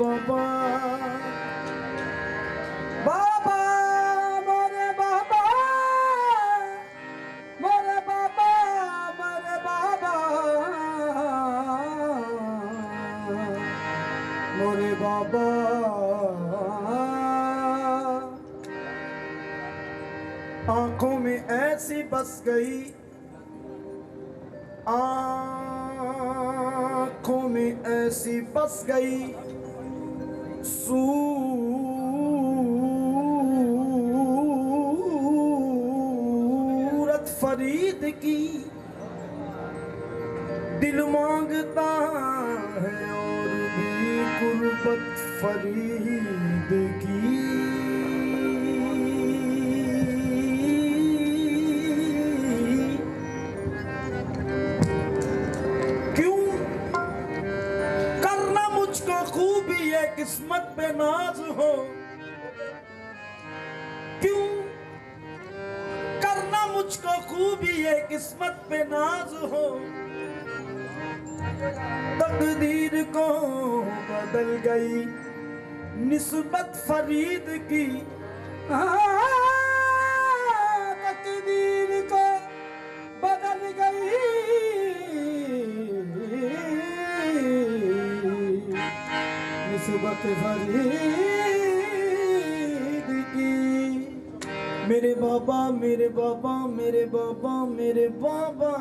बाबा बाबा मोरे बाबा मोरे बाबा मोरे बाबा मोरे बाबा आंखों में ऐसी बस गई आंखों में ऐसी बस गई सूरत फरीद की दिल मांगता है और भी गुर्बत फरीद की किस्मत पे नाज हो क्यों करना मुझको खूबी है किस्मत पे नाज हो तकदीर को बदल गई निस्बत फरीद की तकदीर को बदल गई निस्बत फरीद की मेरे बाबा मेरे बाबा मेरे बाबा मेरे बाबा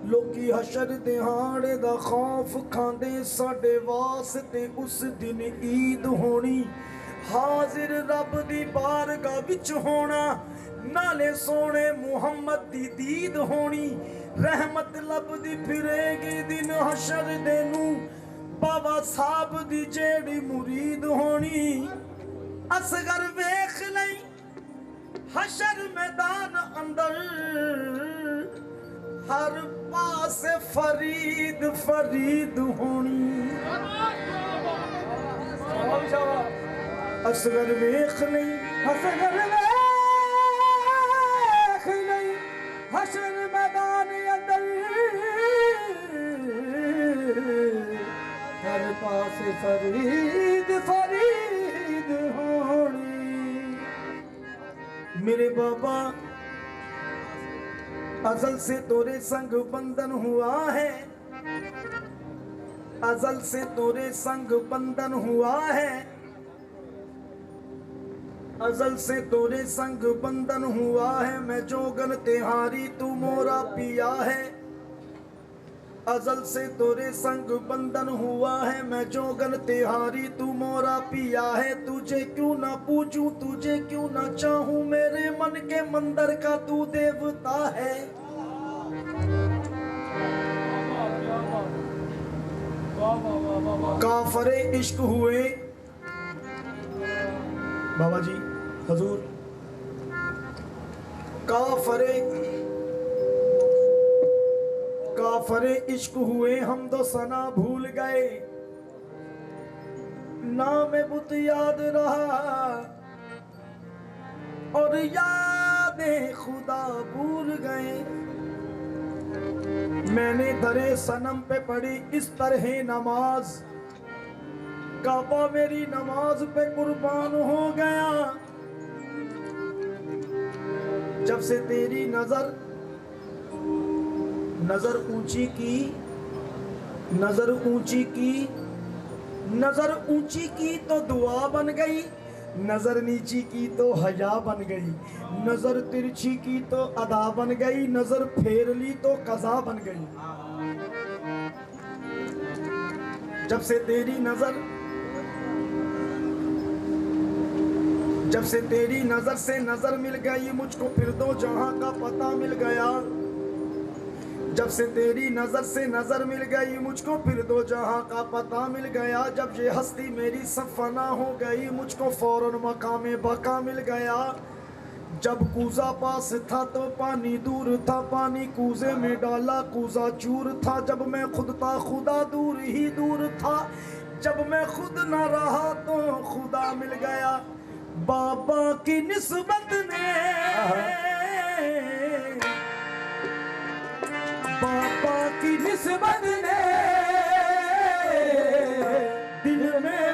लोकी हशर दिहाड़े दा खौफ खांदे साडे वास्ते उस दिन ईद होनी हाजिर रब दी बारगाह विच होना नाले सोने मुहम्मद दी दीद होनी रहमत लभदी फिरेगी दिन हशर दे नू बाबा साहब दी जेड़ी मुरीद होनी असगर वेख नहीं हशर मैदान अंदर हर पासे फरीद फरीद होनी असगर वेख नहीं असगर वेख नहीं हशर मैदान अंदर हर पास फरीद फरीद होनी मेरे बाबा अजल से तोरे संग बंधन हुआ है अजल से तोरे संग बंधन हुआ है अजल से तोरे संग बंधन हुआ है मैं जोगन तिहारी तू मोरा पिया है अजल से तोरे संग बंधन हुआ है मैं जोगन तिहारी तू मोरा पिया है तुझे क्यों ना पूछूं तुझे क्यों ना चाहूं मेरे मन के मंदिर का तू देवता है काफरे इश्क हुए बाबा जी हजूर काफरे इश्क हुए हम तो सना भूल गए नाम बुत याद रहा और यादें खुदा भूल गए मैंने दरे सनम पे पढ़ी इस तरह नमाज काबा मेरी नमाज पे कुर्बान हो गया जब से तेरी नजर ऊंची की नजर ऊंची की तो दुआ बन गई नजर नीची की तो हया बन गई नजर तिरछी की तो अदा बन गई नजर फेर ली तो कज़ा बन गई जब से तेरी नजर से नजर मिल गई मुझको फिर दो जहां का पता मिल गया जब से तेरी नजर से नजर मिल गई मुझको फिर दो जहां का पता मिल गया जब ये हस्ती मेरी सब फना हो गई मुझको फौरन मकामे बका मिल गया जब कूजा पास था तो पानी दूर था पानी कूजे में डाला कूजा चूर था जब मैं खुद था खुदा दूर ही दूर था जब मैं खुद न रहा तो खुदा मिल गया बाबा की निस्बत ने बाबा की निस्बत ने दिल में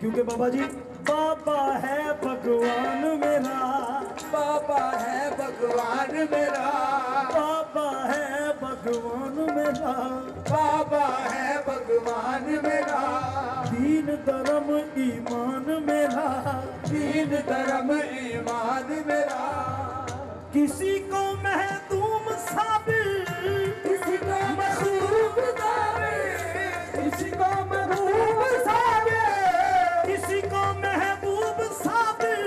क्योंकि बाबा जी बाबा है भगवान मेरा, बाबा है भगवान मेरा, बाबा है भगवान मेरा, बाबा है भगवान मेरा, दीन धर्म ईमान मेरा, दीन धर्म ईमान मेरा, किसी को महतूम साबिर, किसी को महबूब साबिर, किसी को महबूब साबिर, किसी को महबूब साबिर,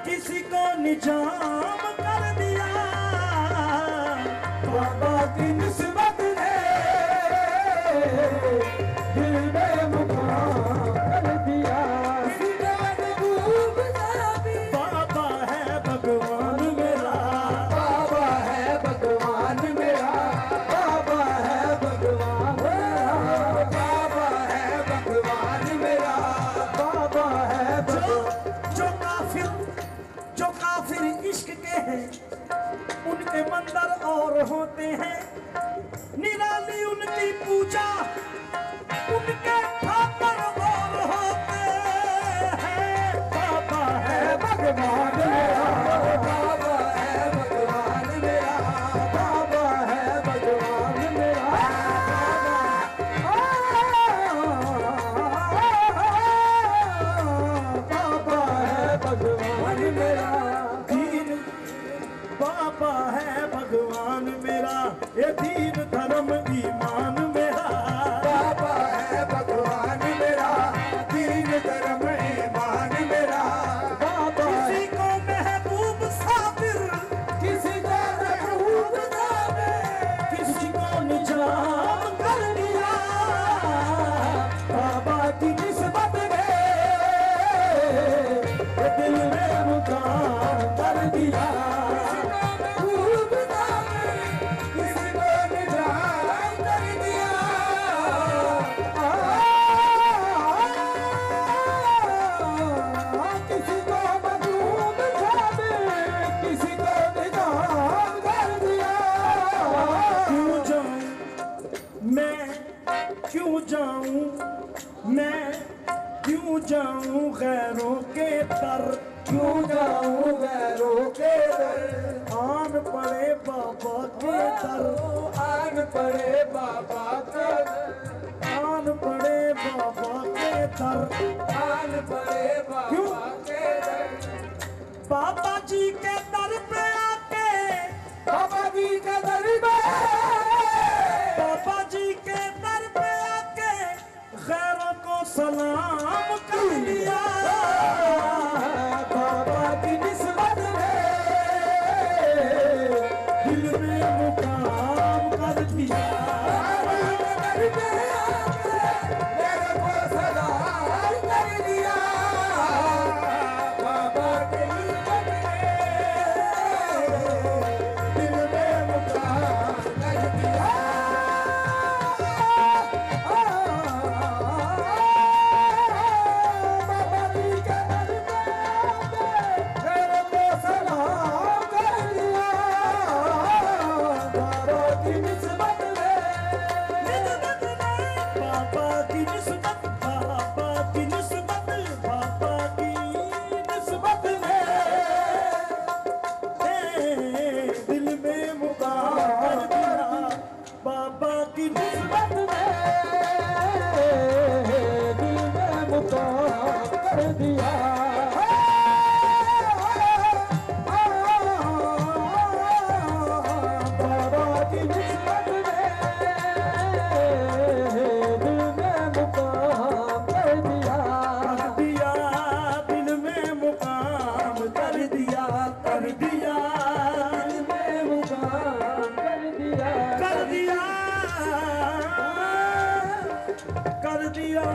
किसी को निजाम कर दिया। बाबा की निस्बत ने दिल में मुकाम कर दिया। किसी को महबूब साबिर, बाबा है भगवान मेरा, बाबा है भगवान मेरा, बाबा है भगवान मेरा, बाबा है भगवान मेरा, बाबा है जो काफिर इश्क के हैं उनके मंदिर और होते हैं, निराली उनकी पूजा उनके ठाकर और होते हैं। बाबा है भगवान मेरा, बाबा है भगवान मेरा, बाबा है भगवान मेरा, बाबा है भगवान मेरा, दीन, बाबा है भगवान मेरा, ये दीन धर्म ईमान मेरा, बाबा है भगवान मेरा, दीन धर्म ईमान मेरा, बाबा किसी को महबूब साबिर, किसी का महबूब साबिर, किसी को निजाम कर दिया। बाबा की निस्बत ने दिल में मुकाम कर दिया। महबूब साबिर, किसी को निजाम कर दिया। किसी को महबूब साबिर, किसी को निजाम कर दिया। क्यों जाऊं मैं, क्यों जाऊं मैं, क्यों जाऊं गैरों के दर, क्यों जाऊं गैरों के दर, आन पड़े बाबा के दर, आन पड़े बाबा के दर, आन पड़े बाबा के दर। आन पड़े बाबा के दर, बाबा जी के दर पे आके, बाबा जी का दर में, बाबा जी के दर पे आके गैरों को सलाम कर लिया। बाबा की निस्बत ने दिल में मुकाम कर दिया। दर पे आके मेरे को सलाम कर दिया। बाबा की निस्बत ने दिल में मुकाम कर दिया। बाबा जी के दर पे आके मेरे को सलाम कर दिया। बाबा की निस्बत ने बाबा की निस्बत, बाबा की निस्बत, बाबा की निस्बत में दिल में मुकाम कर दिया। बाबा की निस्बत दिल में मुकाम कर दिया। बाबा की निस्बत ने दिल में मुकाम कर दिया। दिया, दिल में मुकाम कर दिया, कर दिया, दिल में मुकाम कर दिया। कर दिया, कर दिया।